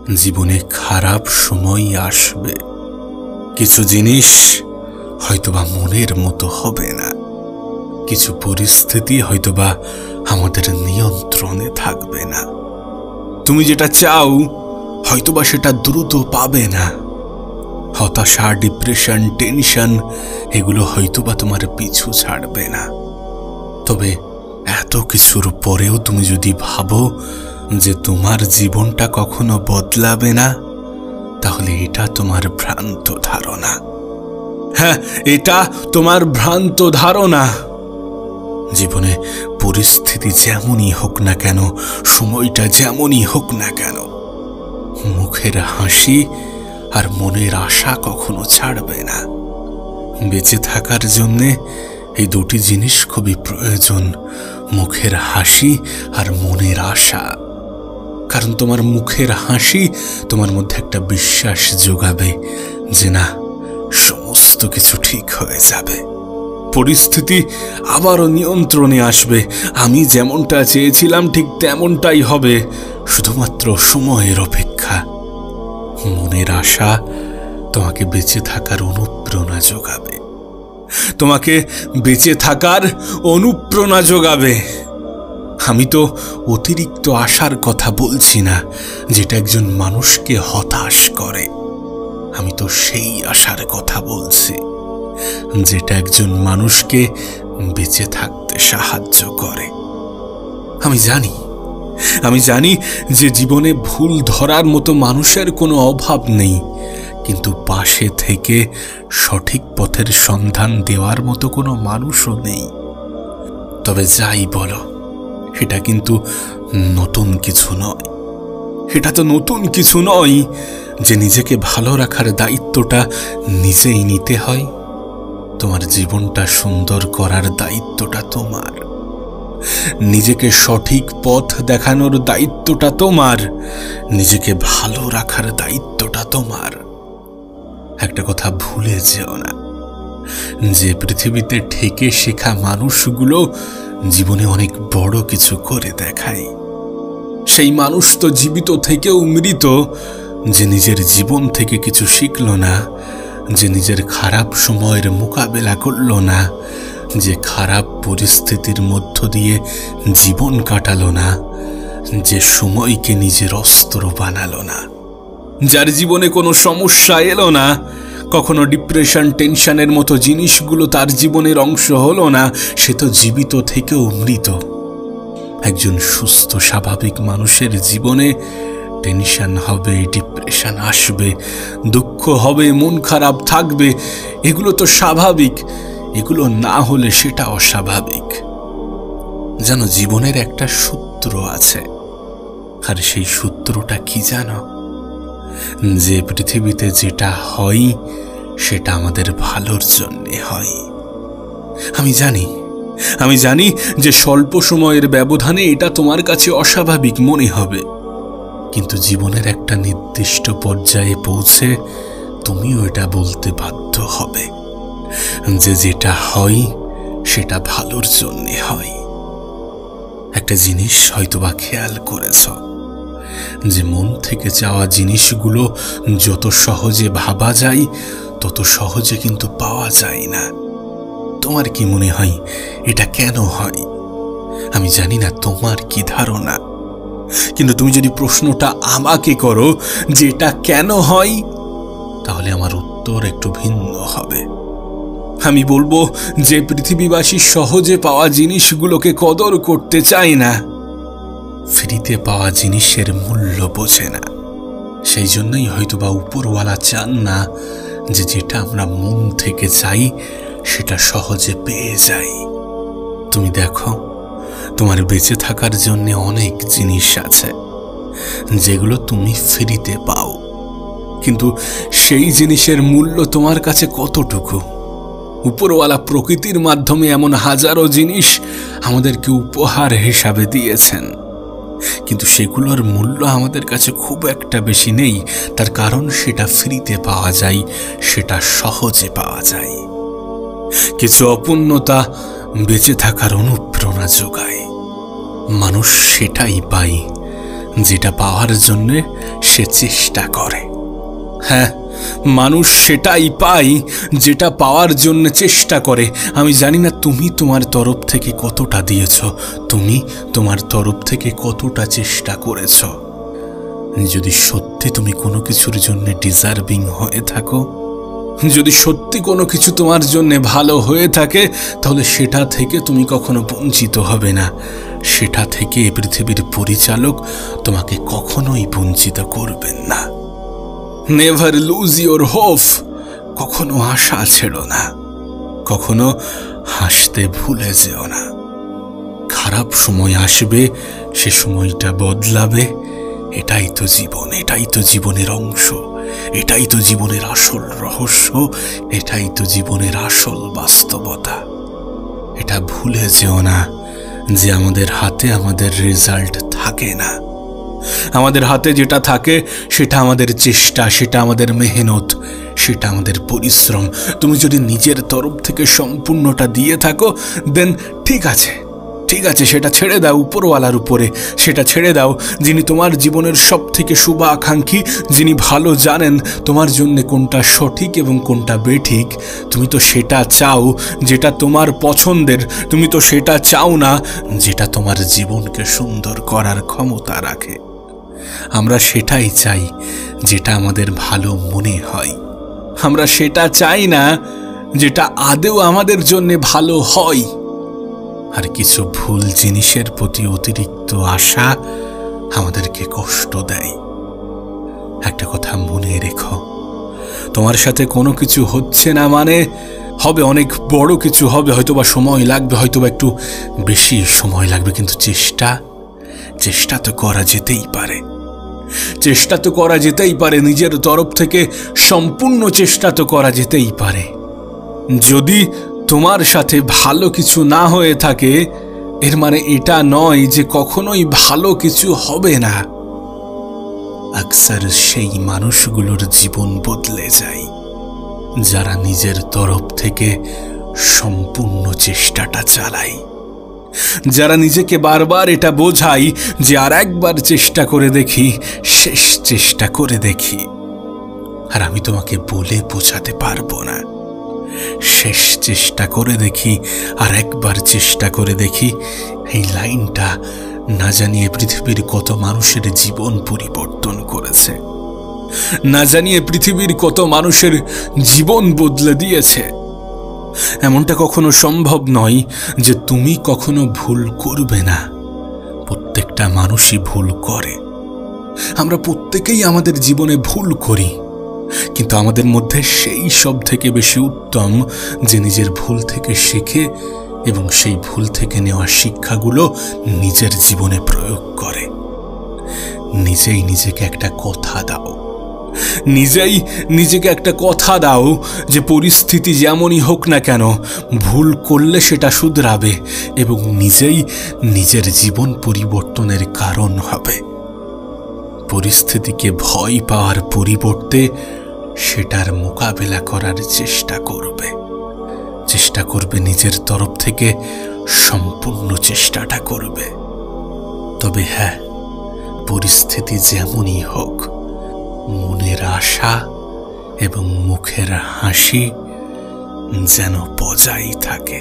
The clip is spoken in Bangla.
জীবনে খারাপ সময় আসবে, কিছু জিনিস হয়তোবা মনের মতো হবে না, কিছু পরিস্থিতি হয়তোবা আমাদের নিয়ন্ত্রণে থাকবে না। তুমি যেটা চাও হয়তোবা সেটা দ্রুত পাবে না। হতাশা, ডিপ্রেশন, টেনশন এগুলো হয়তোবা তোমার পিছু ছাড়বে না। তবে এত কিছুর পরেও তুমি যদি ভাবো যে তোমার জীবনটা কখনো বদলাবে না, তাহলে এটা তোমার ভ্রান্ত ধারণা। হ্যাঁ, এটা তোমার ভ্রান্ত ধারণা। জীবনে পরিস্থিতি যেমনই হোক না কেন, সময়টা যেমনই হোক না কেন, মুখের হাসি আর মনের আশা কখনো ছাড়বে না। বেঁচে থাকার জন্যে এই দুটি জিনিস খুবই প্রয়োজন, মুখের হাসি আর মনের আশা। কারণ তোমার মুখের হাসি তোমার মধ্যে একটা বিশ্বাস যোগাবে যে না, সমস্ত কিছু ঠিক হয়ে যাবে, পরিস্থিতি আবারও নিয়ন্ত্রণে আসবে, আমি যেমনটা চেয়েছিলাম ঠিক তেমনটাই হবে, শুধুমাত্র সময়ের অপেক্ষা। মনের আশা তোমাকে বেঁচে থাকার অনুপ্রেরণা যোগাবে, তোমাকে বেঁচে থাকার অনুপ্রেরণা যোগাবে। আমি তো অতিরিক্ত আশার কথা বলছি না, যেটা একজন মানুষকে হতাশ করে। আমি তো সেই আশার কথা বলছি যেটা একজন মানুষকে বেঁচে থাকতে সাহায্য করে। আমি জানি যে জীবনে ভুল ধরার মতো মানুষের কোনো অভাব নেই, কিন্তু পাশে থেকে সঠিক পথের সন্ধান দেওয়ার মতো কোনো মানুষও নেই। তবে যাই বলো, এটা কিন্তু নতুন কিছু নয়। এটা তো নতুন কিছু নয় যে নিজেকে ভালো রাখার দায়িত্বটা নিজেই নিতে হয়। তোমার জীবনটা সুন্দর করার দায়িত্বটা তোমার, নিজেকে সঠিক পথ দেখানোর দায়িত্বটা তোমার, নিজেকে ভালো রাখার দায়িত্বটা তোমার। একটা কথা ভুলে যেও না, যে পৃথিবীতে ঠেকে শেখা মানুষগুলো জীবনে অনেক বড় কিছু করে দেখায়। সেই মানুষ তো জীবিত থেকেও মৃত, যে নিজের জীবন থেকে কিছু শিখল না, যে নিজের খারাপ সময়ের মোকাবেলা করল না, যে খারাপ পরিস্থিতির মধ্য দিয়ে জীবন কাটালো না, যে সময়কে নিজের অস্ত্র বানালো না, যার জীবনে কোনো সমস্যা এলো না, কখনো ডিপ্রেশন, টেনশনের মতো জিনিসগুলো তার জীবনের অংশ হলো না, সে তো জীবিত থেকেও মৃত। একজন সুস্থ স্বাভাবিক মানুষের জীবনে টেনশন হবে, ডিপ্রেশন আসবে, দুঃখ হবে, মন খারাপ থাকবে, এগুলো তো স্বাভাবিক। এগুলো না হলে সেটা অস্বাভাবিক। জানো, জীবনের একটা সূত্র আছে, আর সেই সূত্রটা কি জানো? যে পৃথিবীতে যেটা হয় সেটা আমাদের ভালোর জন্যে হয়। আমি জানি যে স্বল্প সময়ের ব্যবধানে এটা তোমার কাছে অস্বাভাবিক মনে হবে, কিন্তু জীবনের একটা নির্দিষ্ট পর্যায়ে পৌঁছে তুমিও এটা বলতে বাধ্য হবে যে যেটা হয় সেটা ভালোর জন্যে হয়। একটা জিনিস হয়তোবা খেয়াল করেছ, যে মন থেকে চাওয়া জিনিসগুলো যত সহজে ভাবা যায় তত সহজে কিন্তু পাওয়া যায় না। তোমার কি মনে হয় এটা কেন হয়? আমি জানি না তোমার কি ধারণা, কিন্তু তুমি যদি প্রশ্নটা আমাকে করো যে এটা কেন হয়, তাহলে আমার উত্তর একটু ভিন্ন হবে। আমি বলবো যে পৃথিবীবাসী সহজে পাওয়া জিনিসগুলোকে কদর করতে চায় না, ফ্রিতে পাওয়া জিনিসের মূল্য বোঝে না। সেই জন্যই হয়তোবা উপরওয়ালা চান না যে যেটা আমরা মন থেকে চাই সেটা সহজে পেয়ে যাই। তুমি দেখো, তোমার বেঁচে থাকার জন্য অনেক জিনিস আছে যেগুলো তুমি ফ্রিতে পাও, কিন্তু সেই জিনিসের মূল্য তোমার কাছে কতটুকু? উপরওয়ালা প্রকৃতির মাধ্যমে এমন হাজারো জিনিস আমাদেরকে উপহার হিসাবে দিয়েছেন, কিন্তু সেগুলোর মূল্য আমাদের কাছে খুব একটা বেশি নেই। তার কারণ সেটা ফ্রিতে পাওয়া যায়, সেটা সহজে পাওয়া যায়। কিছু অপূর্ণতা বেঁচে থাকার অনুপ্রেরণা যোগায়। মানুষ সেটাই পায় যেটা পাওয়ার জন্য সে চেষ্টা করে। হ্যাঁ, মানুষ সেটাই পায় যেটা পাওয়ার জন্য চেষ্টা করে। আমি জানি না তুমি তোমার তরফ থেকে কতটা দিয়েছ, তুমি তোমার তরফ থেকে কতটা চেষ্টা করেছ। যদি সত্যি তুমি কোনো কিছুর জন্য ডিজার্ভিং হয়ে থাকো, যদি সত্যি কোনো কিছু তোমার জন্য ভালো হয়ে থাকে, তাহলে সেটা থেকে তুমি কখনো বঞ্চিত হবে না। সেটা থেকে পৃথিবীর পরিচালক তোমাকে কখনোই বঞ্চিত করবেন না। Never loose your hope. কখনো আশা ছেড়ো না, কখনো হাসতে ভুলে যেও না। খারাপ সময় আসবে, সে সময়টা বদলাবে। এটাই তো জীবন, এটাই তো জীবনের অংশ, এটাই তো জীবনের আসল রহস্য, এটাই তো জীবনের আসল বাস্তবতা। এটা ভুলে যেও না যে আমাদের হাতে আমাদের রেজাল্ট থাকে না। আমাদের হাতে যেটা থাকে সেটা আমাদের চেষ্টা, সেটা আমাদের মেহনত, সেটা আমাদের পরিশ্রম। তুমি যদি নিজের তরফ থেকে সম্পূর্ণটা দিয়ে থাকো, দেন ঠিক আছে, ঠিক আছে, সেটা ছেড়ে দাও উপরওয়ালার উপরে। সেটা ছেড়ে দাও যিনি তোমার জীবনের সব থেকে শুভাকাঙ্ক্ষী, যিনি ভালো জানেন তোমার জন্য কোনটা সঠিক এবং কোনটা বেঠিক। তুমি তো সেটা চাও যেটা তোমার পছন্দের, তুমি তো সেটা চাও না যেটা তোমার জীবনকে সুন্দর করার ক্ষমতা রাখে। আমরা সেটাই চাই যেটা আমাদের ভালো মনে হয়। আমরা সেটা চাই না যেটা আদৌ আমাদের জন্য ভালো হয়। আর কিছু ভুল জিনিসের প্রতি অতিরিক্ত আশা আমাদেরকে কষ্ট দেয়। একটা কথা মনে রেখো, তোমার সাথে কোনো কিছু হচ্ছে না মানে হবে, অনেক বড় কিছু হবে, হয়তোবা সময় লাগবে, হয়তোবা একটু বেশি সময় লাগবে, কিন্তু চেষ্টা তো করা যেতেই পারে। চেষ্টা তো করা যেতেই পারে, নিজের তরফ থেকে সম্পূর্ণ চেষ্টা তো করা যেতেই পারে। যদি তোমার সাথে ভালো কিছু না হয়ে থাকে, এর মানে এটা নয় যে কখনোই ভালো কিছু হবে না। আকসার সেই মানুষগুলোর জীবন বদলে যায় যারা নিজের তরফ থেকে সম্পূর্ণ চেষ্টাটা চালায়, যারা নিজেকে বারবার এটা বোঝায় যে আর একবার চেষ্টা করে দেখি, শেষ চেষ্টা করে দেখি। আর আমি তোমাকে বলে বোঝাতে পারবো না। শেষ চেষ্টা করে দেখি, আর একবার চেষ্টা করে দেখি, এই লাইনটা না জানিয়ে পৃথিবীর কত মানুষের জীবন পরিবর্তন করেছে, না জানিয়ে পৃথিবীর কত মানুষের জীবন বদলে দিয়েছে। এমনটা কখনো সম্ভব নয় যে তুমি কখনো ভুল করবে না। প্রত্যেকটা মানুষই ভুল করে। আমরা প্রত্যেকেই আমাদের জীবনে ভুল করি, কিন্তু আমাদের মধ্যে সেই সব থেকে বেশি উত্তম যে নিজের ভুল থেকে শেখে এবং সেই ভুল থেকে নেওয়া শিক্ষাগুলো নিজের জীবনে প্রয়োগ করে। নিজেই নিজেকে একটা কথা দাও, নিজেই নিজেকে একটা কথা দাও যে পরিস্থিতি যেমনই হোক না কেন, ভুল করলে সেটা শুধরাবে এবং নিজেই নিজের জীবন পরিবর্তনের কারণ হবে। পরিস্থিতিকে ভয় পাওয়ার পরিবর্তে সেটার মোকাবেলা করার চেষ্টা করবে, নিজের তরফ থেকে সম্পূর্ণ চেষ্টাটা করবে। তবে হ্যাঁ, পরিস্থিতি যেমনই হোক, মনের আশা এবং মুখের হাসি যেন বজায় থাকে।